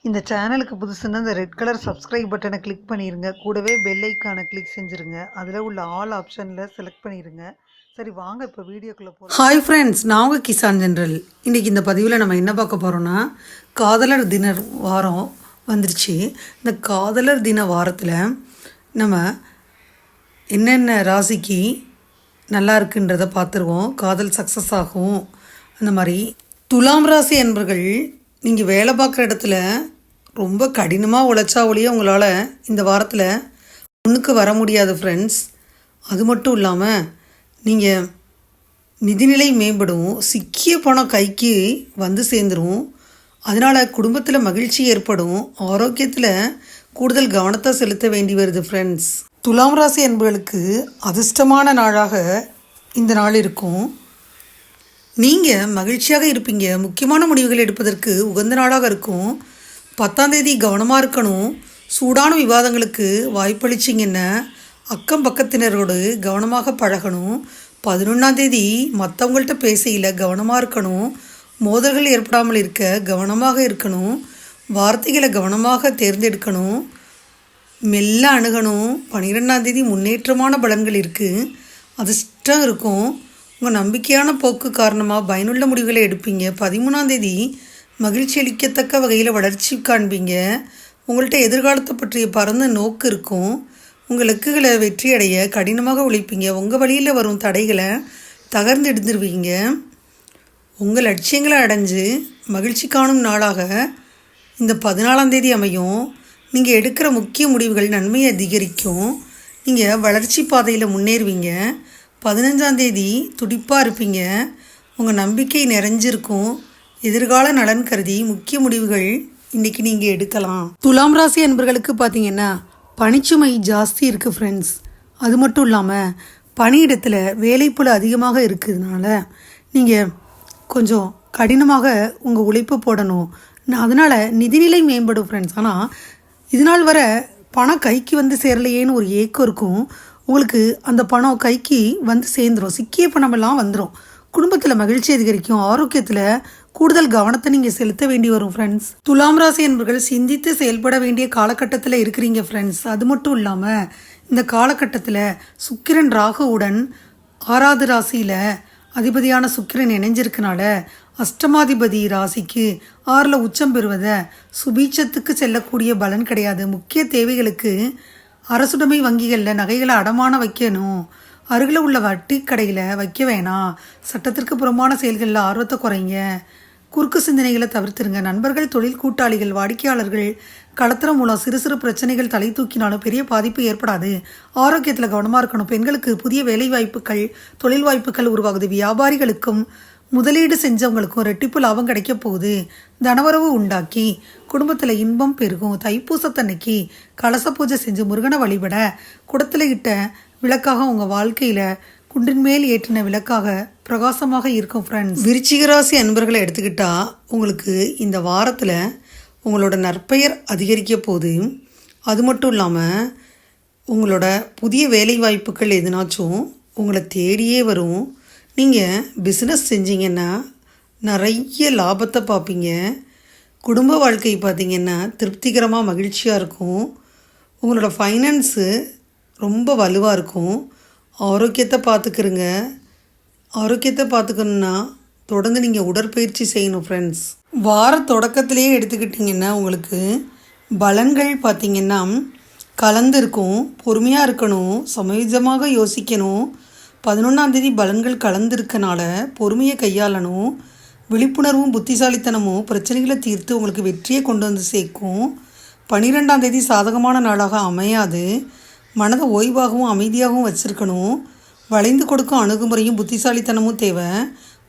இந்த சேனலுக்கு புதுசுன்னா இந்த ரெட் கலர் சப்ஸ்கிரைப் பட்டனை கிளிக் பண்ணிடுங்க. கூடவே பெல் ஐக்கானை கிளிக் செஞ்சுருங்க. அதில் உள்ள ஆல் ஆப்ஷனில் செலக்ட் பண்ணிடுங்க. சரி வாங்க இப்போ வீடியோக்குள்ளே போகலாம். ஹாய் ஃப்ரெண்ட்ஸ், நான் உங்கள் கிசான் ஜென்ரல். இன்றைக்கி இந்த பதிவில் நம்ம என்ன பார்க்க போகிறோன்னா, காதலர் தின வாரம் வந்துருச்சு. இந்த காதலர் தின வாரத்தில் நம்ம என்னென்ன ராசிக்கு நல்லா இருக்குன்றதை பார்த்துருவோம். காதல் சக்ஸஸ் ஆகும். அந்த மாதிரி துலாம் ராசி என்பர்கள் நீங்கள் வேலை பார்க்குற இடத்துல ரொம்ப கடினமாக உழைச்சா ஒழிய உங்களால் இந்த வாரத்தில் முன்னுக்கு வர முடியாது ஃப்ரெண்ட்ஸ். அது மட்டும் இல்லாமல் நீங்கள் நிதிநிலை மேம்படும், சிக்கிய பணம் கைக்கு வந்து சேர்ந்துடும். அதனால் குடும்பத்தில் மகிழ்ச்சி ஏற்படும், ஆரோக்கியத்தில் கூடுதல் கவனத்தை செலுத்த வேண்டி வருது ஃப்ரெண்ட்ஸ். துலாம் ராசி என்பவர்களுக்கு அதிர்ஷ்டமான நாளாக இந்த நாள் இருக்கும். நீங்கள் மகிழ்ச்சியாக இருப்பீங்க. முக்கியமான முடிவுகள் எடுப்பதற்கு உகந்த நாளாக இருக்கும். 10ஆம் தேதி கவனமாக இருக்கணும். சூடான விவாதங்களுக்கு வாய்ப்பளிச்சிங்கன்னா அக்கம் பக்கத்தினரோடு கவனமாக பழகணும். 11ஆம் தேதி மற்றவங்கள்ட்ட பேசையில் கவனமாக இருக்கணும். மோதல்கள் ஏற்படாமல் இருக்க கவனமாக இருக்கணும். வார்த்தைகளை கவனமாக தேர்ந்தெடுக்கணும். மெல்ல அணுகணும். 12ஆம் தேதி முன்னேற்றமான பலன்கள் இருக்குது. அதிர்ஷ்டம் இருக்கும். உங்கள் நம்பிக்கையான போக்கு காரணமாக பயனுள்ள முடிவுகளை எடுப்பீங்க. 13ஆம் தேதி மகிழ்ச்சி அளிக்கத்தக்க வகையில் வளர்ச்சி காண்பீங்க. உங்கள்கிட்ட எதிர்காலத்தை பற்றிய பரந்த நோக்கு இருக்கும். உங்கள் இலக்குகளை வெற்றி அடைய கடினமாக உழைப்பீங்க. உங்கள் வழியில் வரும் தடைகளை தகர்ந்து எடுத்துருவீங்க. உங்கள் லட்சியங்களை அடைஞ்சு மகிழ்ச்சி காணும் நாளாக இந்த 14ஆம் தேதி அமையும். நீங்கள் எடுக்கிற முக்கிய முடிவுகள் நன்மையை அதிகரிக்கும். நீங்கள் வளர்ச்சி பாதையில் முன்னேறுவீங்க. 15ஆம் தேதி துடிப்பாக இருப்பீங்க. உங்கள் நம்பிக்கை நிறைஞ்சிருக்கும். எதிர்கால நலன் கருதி முக்கிய முடிவுகள் இன்றைக்கி நீங்கள் எடுக்கலாம். துலாம் ராசி அன்பர்களுக்கு பார்த்தீங்கன்னா பணிச்சுமை ஜாஸ்தி இருக்குது ஃப்ரெண்ட்ஸ். அது மட்டும் இல்லாமல் பணியிடத்தில் வேலைப்பளு அதிகமாக இருக்கிறதுனால நீங்கள் கொஞ்சம் கடினமாக உங்கள் உழைப்பு போடணும். அதனால் நிதிநிலை மேம்படும் ஃப்ரெண்ட்ஸ். ஆனால் இதனால் வர பணம் கைக்கு வந்து சேரலையேன்னு ஒரு ஏக்கம் இருக்கும். உங்களுக்கு அந்த பணம் கைக்கு வந்து சேர்ந்துடும். சிக்கிய பணமெல்லாம் வந்துடும். குடும்பத்தில் மகிழ்ச்சி அதிகரிக்கும். ஆரோக்கியத்தில் கூடுதல் கவனத்தை நீங்கள் செலுத்த வேண்டி வரும் ஃப்ரெண்ட்ஸ். துலாம் ராசி என்பர்கள் சிந்தித்து செயல்பட வேண்டிய காலகட்டத்தில் இருக்கிறீங்க ஃப்ரெண்ட்ஸ். அது மட்டும் இல்லாமல் இந்த காலகட்டத்தில் சுக்கிரன் ராகுவுடன் 6வது ராசியில் அதிபதியான சுக்கிரன் இணைஞ்சிருக்கனால அஷ்டமாதிபதி ராசிக்கு 6ல் உச்சம் பெறுவதை சுபீட்சத்துக்கு செல்லக்கூடிய பலன் கிடையாது. முக்கிய தேவைகளுக்கு அரசுடைமை வங்கிகளில் நகைகளை அடமான வைக்கணும். அருகில் உள்ள வட்டி கடையில் வைக்க வேணாம். சட்டத்திற்கு புறம்பான செயல்களில் ஆர்வத்தை குறைங்க. குறுக்கு சிந்தனைகளை தவிர்த்துருங்க. நண்பர்கள், தொழில் கூட்டாளிகள், வாடிக்கையாளர்கள் கலத்திரம் மூலம் சிறு சிறு பிரச்சனைகள் தலை தூக்கினாலும் பெரிய பாதிப்பு ஏற்படாது. ஆரோக்கியத்தில் கவனமாக இருக்கணும். பெண்களுக்கு புதிய வேலை வாய்ப்புகள், தொழில் வாய்ப்புகள் உருவாகுது. வியாபாரிகளுக்கும் முதலீடு செஞ்சவங்களுக்கும் ரெட்டிப்பு லாபம் கிடைக்க போகுது. தனவரவு உண்டாக்கி குடும்பத்தில் இன்பம் பெருகும். தைப்பூசத்தன்னைக்கு கலச பூஜை செஞ்சு முருகனை வழிபட குடத்தில் இட்ட விளக்காக உங்கள் வாழ்க்கையில் குன்றின் மேல் ஏற்றின விளக்காக பிரகாசமாக இருக்கும் ஃப்ரெண்ட்ஸ். விருச்சிக ராசி அன்பர்களை எடுத்துக்கிட்டால் உங்களுக்கு இந்த வாரத்தில் உங்களோட நற்பெயர் அதிகரிக்க போகுது. அது மட்டும் இல்லாமல் உங்களோட புதிய வேலை வாய்ப்புகள் எதுனாச்சும் உங்களை தேடியே வரும். நீங்கள் பிஸ்னஸ் செஞ்சீங்கன்னா நிறைய லாபத்தை பார்ப்பீங்க. குடும்ப வாழ்க்கை பார்த்திங்கன்னா திருப்திகரமாக மகிழ்ச்சியாக இருக்கும். உங்களோட ஃபைனான்ஸு ரொம்ப வலுவாக இருக்கும். ஆரோக்கியத்தை பார்த்துக்கணுன்னா தொடர்ந்து நீங்கள் உடற்பயிற்சி செய்யணும் ஃப்ரெண்ட்ஸ். வார தொடக்கத்திலேயே எடுத்துக்கிட்டிங்கன்னா உங்களுக்கு பலன்கள் பார்த்திங்கன்னா கலந்து இருக்கும். பொறுமையாக இருக்கணும். சமயோஜமாக யோசிக்கணும். 11ஆம் தேதி பலன்கள் கலந்துருக்கனால பொறுமையை கையாளணும். விழிப்புணர்வும் புத்திசாலித்தனமும் பிரச்சனைகளை தீர்த்து உங்களுக்கு வெற்றியை கொண்டு வந்து சேர்க்கும். 12ஆம் தேதி சாதகமான நாளாக அமையாது. மனதை ஓய்வாகவும் அமைதியாகவும் வச்சுருக்கணும். வளைந்து கொடுக்கும் அணுகுமுறையும் புத்திசாலித்தனமும் தேவை.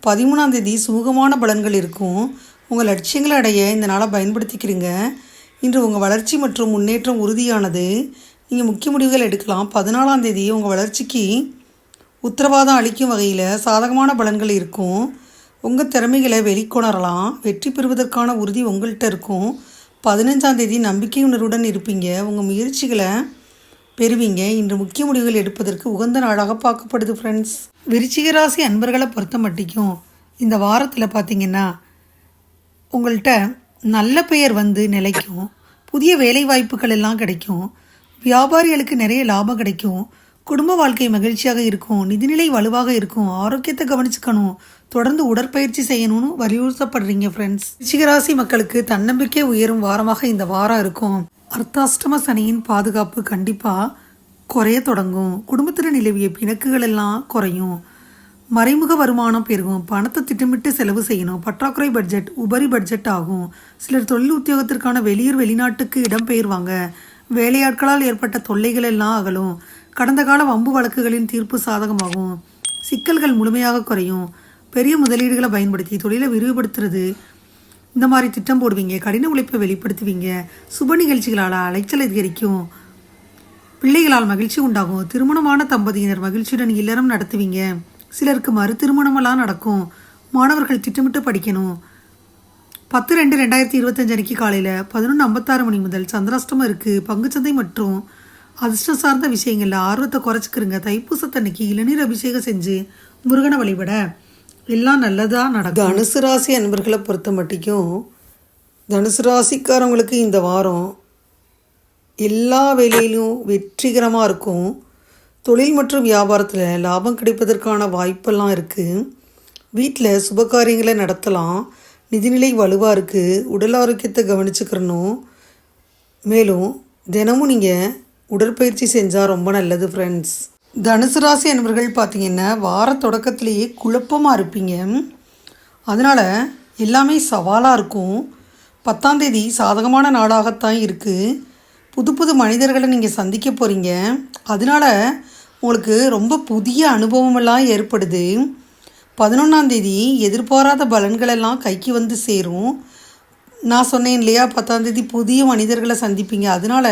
13ஆம் தேதி சுமூகமான பலன்கள் இருக்கும். உங்கள் லட்சியங்களை அடைய இந்த நாளை பயன்படுத்திக்கிறீங்க. இன்று உங்கள் வளர்ச்சி மற்றும் முன்னேற்றம் உறுதியானது. நீங்கள் முக்கிய முடிவுகள் எடுக்கலாம். 14ஆம் தேதி உங்கள் வளர்ச்சிக்கு உத்தரவாதம் அளிக்கும் வகையில் சாதகமான பலன்கள் இருக்கும். உங்கள் திறமைகளை வெளிக்கொணரலாம். வெற்றி பெறுவதற்கான உறுதி உங்கள்கிட்ட இருக்கும். 15ஆம் தேதி நம்பிக்கை உணர்வுடன் இருப்பீங்க. உங்கள் முயற்சிகளை பெறுவீங்க. இன்று முக்கிய முடிவுகள் எடுப்பதற்கு உகந்த நாளாக பார்க்கப்படுது ஃப்ரெண்ட்ஸ். விருச்சிக ராசி அன்பர்களை பொறுத்த மட்டிக்கும் இந்த வாரத்தில் பார்த்திங்கன்னா உங்கள்கிட்ட நல்ல பெயர் வந்து நிலைக்கும், புதிய வேலை வாய்ப்புகள் எல்லாம் கிடைக்கும், வியாபாரிகளுக்கு நிறைய லாபம் கிடைக்கும், குடும்ப வாழ்க்கை மகிழ்ச்சியாக இருக்கும், நிதிநிலை வலுவாக இருக்கும், ஆரோக்கியத்தை கவனிச்சுக்கணும், தொடர்ந்து உடற்பயிற்சி செய்யணும்னு வலியுறுத்தப்படுறீங்க ஃப்ரெண்ட்ஸ். ரிஷிகராசி மக்களுக்கு தன்னம்பிக்கை உயரும் வாரமாக இந்த வாரம் இருக்கும். அர்த்தாஷ்டம சனியின் பாதுகாப்பு கண்டிப்பாக குறைய தொடங்கும். குடும்பத்தில் நிலவிய பிணக்குகள் எல்லாம் குறையும். மறைமுக வருமானம் பெருகும். பணத்தை திட்டமிட்டு செலவு செய்யணும். பற்றாக்குறை பட்ஜெட் உபரி பட்ஜெட் ஆகும். சிலர் தொழில் உத்தியோகத்திற்கான வெளிநாட்டுக்கு இடம்பெயர்வாங்க. வேலையாட்களால் ஏற்பட்ட தொல்லைகள் எல்லாம் அகலும். கடந்த கால வம்பு வழக்குகளின் தீர்ப்பு சாதகமாகும். சிக்கல்கள் முழுமையாக குறையும். பெரிய முதலீடுகளை பயன்படுத்தி தொழிலை விரிவுபடுத்துறது இந்த மாதிரி திட்டம் போடுவீங்க. கடின உழைப்பை வெளிப்படுத்துவீங்க. சுப நிகழ்ச்சிகளால் அலைச்சல் அதிகரிக்கும். பிள்ளைகளால் மகிழ்ச்சி உண்டாகும். திருமணமான தம்பதியினர் மகிழ்ச்சியுடன் இல்லறம் நடத்துவீங்க. சிலருக்கு மறு திருமணமெல்லாம் நடக்கும். மாணவர்கள் திட்டமிட்டு படிக்கணும். 10/2/2025 அன்னைக்கு காலையில் 11:56 மணி முதல் சந்திராஷ்டமம் இருக்குது. பங்குச்சந்தை மற்றும் அதிர்ஷ்டம் சார்ந்த விஷயங்களில் ஆர்வத்தை குறைச்சிக்கிறங்க. தைப்பூசத்தன்னைக்கு இளநீர் அபிஷேகம் செஞ்சு முருகனை வழிபட எல்லாம் நல்லதாக நடக்கும். தனுசு ராசி அன்பர்களை பொறுத்த மட்டும் தனுசு ராசிக்காரவங்களுக்கு இந்த வாரம் எல்லா வேலையிலும் வெற்றிகரமாக இருக்கும். தொழில் மற்றும் வியாபாரத்தில் லாபம் கிடைப்பதற்கான வாய்ப்பெல்லாம் இருக்குது. வீட்டில் சுபகாரியங்களை நடத்தலாம். நிதிநிலை வலுவாக இருக்குது. உடல் ஆரோக்கியத்தை கவனிச்சுக்கிறணும். மேலும் தினமும் நீங்கள் உடற்பயிற்சி செஞ்சால் ரொம்ப நல்லது ஃப்ரெண்ட்ஸ். தனுசு ராசி அன்பர்கள் பார்த்திங்கன்னா வார தொடக்கத்திலேயே குழப்பமாக இருப்பீங்க. அதனால் எல்லாமே சவாலாக இருக்கும். 10ஆம் தேதி சாதகமான நாளாகத்தான் இருக்குது. புது புது மனிதர்களை நீங்கள் சந்திக்க போகிறீங்க. அதனால் உங்களுக்கு ரொம்ப புதிய அனுபவமெல்லாம் ஏற்படுது. 11ஆம் தேதி எதிர்பாராத பலன்களெல்லாம் கைக்கு வந்து சேரும். நான் சொன்னேன் இல்லையா, 10ஆம் தேதி புதிய மனிதர்களை சந்திப்பீங்க. அதனால்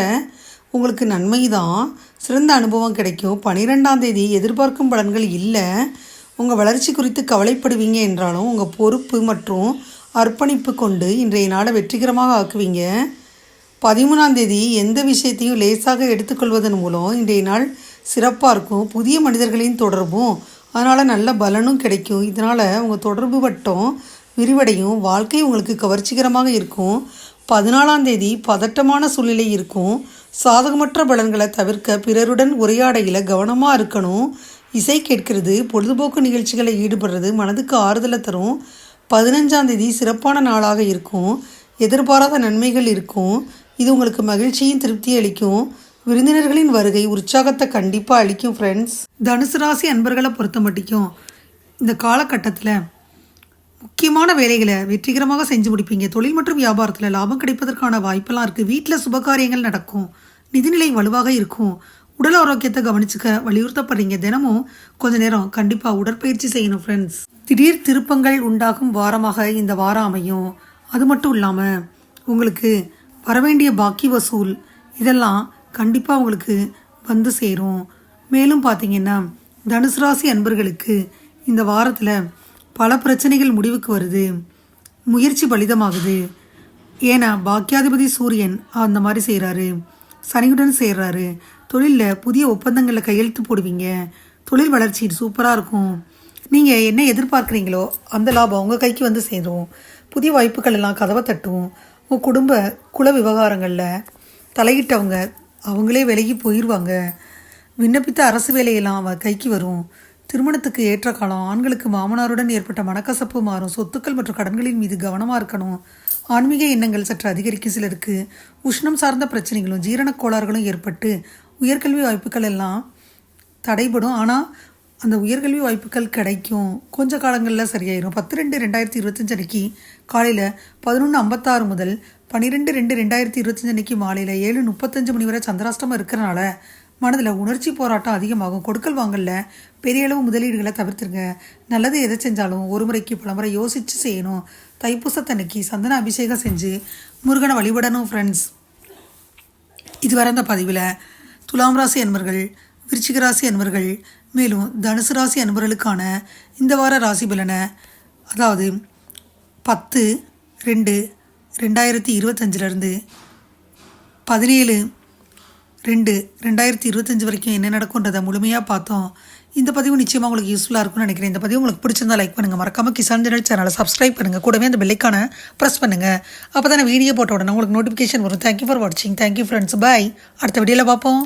உங்களுக்கு நன்மை தான், சிறந்த அனுபவம் கிடைக்கும். 12ஆம் தேதி எதிர்பார்க்கும் பலன்கள் இல்லை. உங்கள் வளர்ச்சி குறித்து கவலைப்படுவீங்க என்றாலும் உங்கள் பொறுப்பு மற்றும் அர்ப்பணிப்பு கொண்டு இன்றைய நாளை வெற்றிகரமாக ஆக்குவீங்க. 13ஆம் தேதி எந்த விஷயத்தையும் லேசாக எடுத்துக்கொள்வதன் மூலம் இன்றைய நாள் சிறப்பாக இருக்கும். புதிய மனிதர்களின் தொடர்பும் அதனால் நல்ல பலனும் கிடைக்கும். இதனால் உங்கள் தொடர்பு வட்டம் விரிவடையும். வாழ்க்கை உங்களுக்கு கவர்ச்சிகரமாக இருக்கும். 14ஆம் தேதி பதட்டமான சூழ்நிலை இருக்கும். சாதகமற்ற பலன்களை தவிர்க்க பிறருடன் உரையாடையில் கவனமாக இருக்கணும். இசை கேட்கிறது, பொழுதுபோக்கு நிகழ்ச்சிகளில் ஈடுபடுறது மனதுக்கு ஆறுதலை தரும். 15ஆம் தேதி சிறப்பான நாளாக இருக்கும். எதிர்பாராத நன்மைகள் இருக்கும். இது உங்களுக்கு மகிழ்ச்சியும் திருப்தி அளிக்கும். விருந்தினர்களின் வருகை உற்சாகத்தை கண்டிப்பாக அளிக்கும் ஃப்ரெண்ட்ஸ். தனுசு ராசி அன்பர்களை பொறுத்த மட்டும் இந்த காலகட்டத்தில் முக்கியமான வேலைகளை வெற்றிகரமாக செஞ்சு முடிப்பீங்க. தொழில் மற்றும் வியாபாரத்தில் லாபம் கிடைப்பதற்கான வாய்ப்பெல்லாம் இருக்குது. வீட்டில் சுபகாரியங்கள் நடக்கும். நிதிநிலை வலுவாக இருக்கும். உடல் ஆரோக்கியத்தை கவனிச்சுக்க வலியுறுத்தப்படுறீங்க. தினமும் கொஞ்ச நேரம் கண்டிப்பாக உடற்பயிற்சி செய்யணும் ஃப்ரெண்ட்ஸ். திடீர் திருப்பங்கள் உண்டாகும் வாரமாக இந்த வாரம் அமையும். அது மட்டும் இல்லாமல் உங்களுக்கு வரவேண்டிய பாக்கி வசூல் இதெல்லாம் கண்டிப்பாக உங்களுக்கு வந்து சேரும். மேலும் பார்த்தீங்கன்னா தனுசு ராசி அன்பர்களுக்கு இந்த வாரத்தில் பல பிரச்சனைகள் முடிவுக்கு வருது. முயற்சி பலிதமாகுது. ஏன்னா பாக்கியாதிபதி சூரியன் அந்த மாதிரி செய்கிறாரு. சனியுடன் சேர்றாரு. தொழிலில் புதிய ஒப்பந்தங்களில் கையெழுத்து போடுவீங்க. தொழில் வளர்ச்சி சூப்பராக இருக்கும். நீங்கள் என்ன எதிர்பார்க்குறீங்களோ அந்த லாபம் உங்கள் கைக்கு வந்து சேரும். புதிய வாய்ப்புகள் எல்லாம் கதவை தட்டும். உங்கள் குல விவகாரங்களில் தலையிட்டவங்க அவங்களே விலகி போயிடுவாங்க. விண்ணப்பித்த அரசு வேலையெல்லாம் அவ கைக்கு வரும். திருமணத்துக்கு ஏற்ற காலம். ஆண்களுக்கு மாமனாருடன் ஏற்பட்ட மனக்கசப்பு மாறும். சொத்துக்கள் மற்றும் கடன்களின் மீது கவனமாக இருக்கணும். ஆன்மீக எண்ணங்கள் சற்று அதிகரிக்கும். சிலருக்கு உஷ்ணம் சார்ந்த பிரச்சனைகளும் ஜீரணக் கோளாறுகளும் ஏற்பட்டு உயர்கல்வி வாய்ப்புகள் எல்லாம் தடைபடும். ஆனால் அந்த உயர்கல்வி வாய்ப்புகள் கிடைக்கும். கொஞ்ச காலங்களில் சரியாயிரும். 10/2/2025 அன்னைக்கு காலையில் 11:56 முதல் 12/2/2025 அன்னைக்கு மாலையில் 7:35 மணி வரை சந்திராஷ்டமம் இருக்கிறனால மனதில் உணர்ச்சி போராட்டம் அதிகமாகும். கொடுக்கல் வாங்கல பெரிய அளவு முதலீடுகளை தவிர்த்துருங்க. நல்லது எதை செஞ்சாலும் ஒரு முறைக்கு பலமுறை யோசித்து செய்யணும். தைப்பூசத்தன்னைக்கு சந்தன அபிஷேகம் செஞ்சு முருகனை வழிபடணும் ஃப்ரெண்ட்ஸ். இதுவரை அந்த பதிவில் துலாம் ராசி அன்பர்கள், விருச்சிக ராசி அன்பர்கள், மேலும் தனுசு ராசி அன்பர்களுக்கான இந்த வார ராசி பலனை, அதாவது 10/2/2025 17 2025 வரைக்கும் என்ன நடக்கும்ன்றதை முழுமையாக பார்த்தோம். இந்த பதிவு நிச்சயமாக உங்களுக்கு யூஸ்ஃபுல்லாக இருக்கும்னு நினைக்கிறேன். இந்த பதிவு உங்களுக்கு பிடிச்சிருந்தா லைக் பண்ணுங்கள், மறக்காமல் கிசான் ஜெனரல் சேனலை சப்ஸ்கிரைப் பண்ணுங்கள், கூடவே அந்த பெல்லைக்கான ப்ரெஸ் பண்ணுங்கள். அப்போ தான் வீடியோ போட்ட உடனே உங்களுக்கு நோட்டிஃபிகேஷன் வரும். தேங்க்யூ ஃபார் வாட்சிங். Thank you friends. பாய். அடுத்த வீடியோவில் பார்ப்போம்.